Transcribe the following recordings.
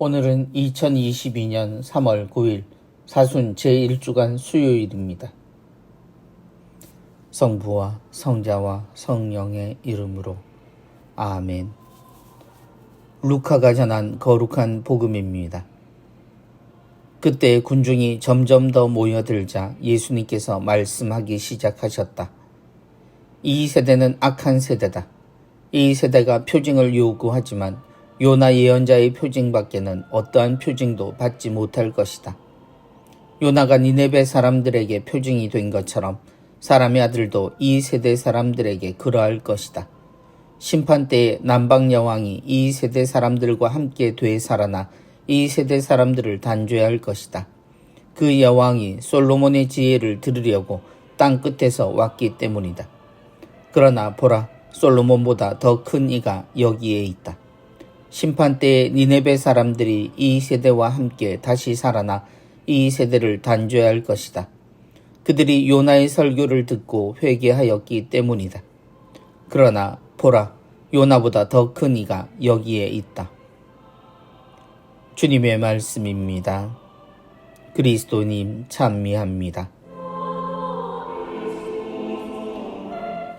오늘은 2022년 3월 9일 사순 제1주간 수요일입니다. 성부와 성자와 성령의 이름으로 아멘. 루카가 전한 거룩한 복음입니다. 그때 군중이 점점 더 모여들자 예수님께서 말씀하기 시작하셨다. 이 세대는 악한 세대다. 이 세대가 표징을 요구하지만 요나 예언자의 표징밖에는 어떠한 표징도 받지 못할 것이다. 요나가 니네베 사람들에게 표징이 된 것처럼 사람의 아들도 이 세대 사람들에게 그러할 것이다. 심판 때에 남방 여왕이 이 세대 사람들과 함께 되살아나 이 세대 사람들을 단죄할 것이다. 그 여왕이 솔로몬의 지혜를 들으려고 땅 끝에서 왔기 때문이다. 그러나 보라, 솔로몬보다 더 큰 이가 여기에 있다. 심판 때에 니네베 사람들이 이 세대와 함께 다시 살아나 이 세대를 단죄할 것이다. 그들이 요나의 설교를 듣고 회개하였기 때문이다. 그러나 보라, 요나보다 더 큰 이가 여기에 있다. 주님의 말씀입니다. 그리스도님 찬미합니다.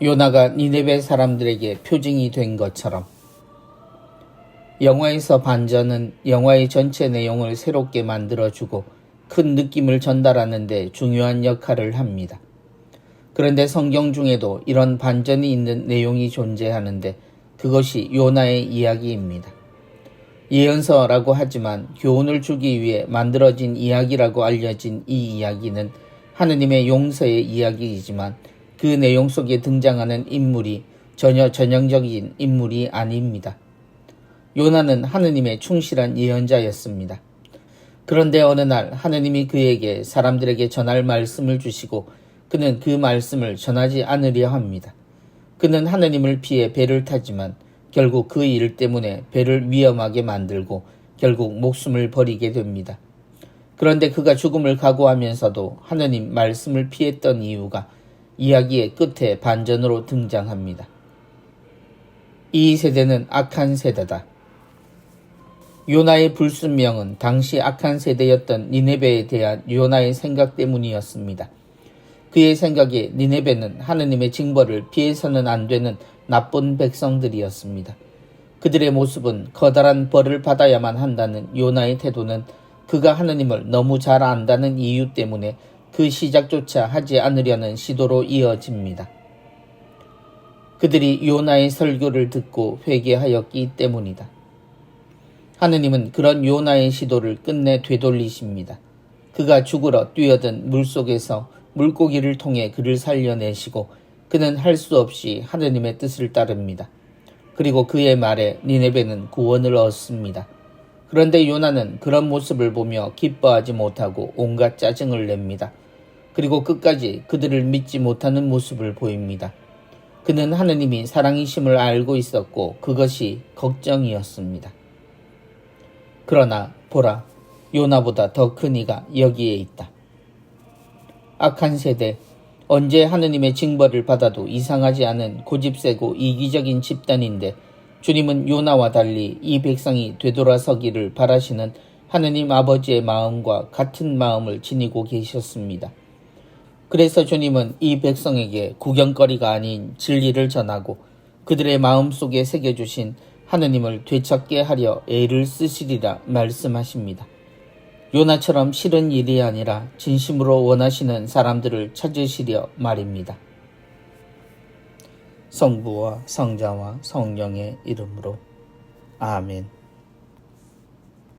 요나가 니네베 사람들에게 표징이 된 것처럼 영화에서 반전은 영화의 전체 내용을 새롭게 만들어주고 큰 느낌을 전달하는 데 중요한 역할을 합니다. 그런데 성경 중에도 이런 반전이 있는 내용이 존재하는데 그것이 요나의 이야기입니다. 예언서라고 하지만 교훈을 주기 위해 만들어진 이야기라고 알려진 이 이야기는 하느님의 용서의 이야기이지만 그 내용 속에 등장하는 인물이 전혀 전형적인 인물이 아닙니다. 요나는 하느님의 충실한 예언자였습니다. 그런데 어느 날 하느님이 그에게 사람들에게 전할 말씀을 주시고 그는 그 말씀을 전하지 않으려 합니다. 그는 하느님을 피해 배를 타지만 결국 그 일 때문에 배를 위험하게 만들고 결국 목숨을 버리게 됩니다. 그런데 그가 죽음을 각오하면서도 하느님 말씀을 피했던 이유가 이야기의 끝에 반전으로 등장합니다. 이 세대는 악한 세대다. 요나의 불순명은 당시 악한 세대였던 니네베에 대한 요나의 생각 때문이었습니다. 그의 생각에 니네베는 하느님의 징벌을 피해서는 안 되는 나쁜 백성들이었습니다. 그들의 모습은 커다란 벌을 받아야만 한다는 요나의 태도는 그가 하느님을 너무 잘 안다는 이유 때문에 그 시작조차 하지 않으려는 시도로 이어집니다. 그들이 요나의 설교를 듣고 회개하였기 때문이다. 하느님은 그런 요나의 시도를 끝내 되돌리십니다. 그가 죽으러 뛰어든 물속에서 물고기를 통해 그를 살려내시고 그는 할 수 없이 하느님의 뜻을 따릅니다. 그리고 그의 말에 니네베는 구원을 얻습니다. 그런데 요나는 그런 모습을 보며 기뻐하지 못하고 온갖 짜증을 냅니다. 그리고 끝까지 그들을 믿지 못하는 모습을 보입니다. 그는 하느님이 사랑이심을 알고 있었고 그것이 걱정이었습니다. 그러나 보라, 요나보다 더 큰 이가 여기에 있다. 악한 세대, 언제 하느님의 징벌을 받아도 이상하지 않은 고집세고 이기적인 집단인데 주님은 요나와 달리 이 백성이 되돌아서기를 바라시는 하느님 아버지의 마음과 같은 마음을 지니고 계셨습니다. 그래서 주님은 이 백성에게 구경거리가 아닌 진리를 전하고 그들의 마음속에 새겨주신 하느님을 되찾게 하려 애를 쓰시리라 말씀하십니다. 요나처럼 싫은 일이 아니라 진심으로 원하시는 사람들을 찾으시려 말입니다. 성부와 성자와 성령의 이름으로 아멘.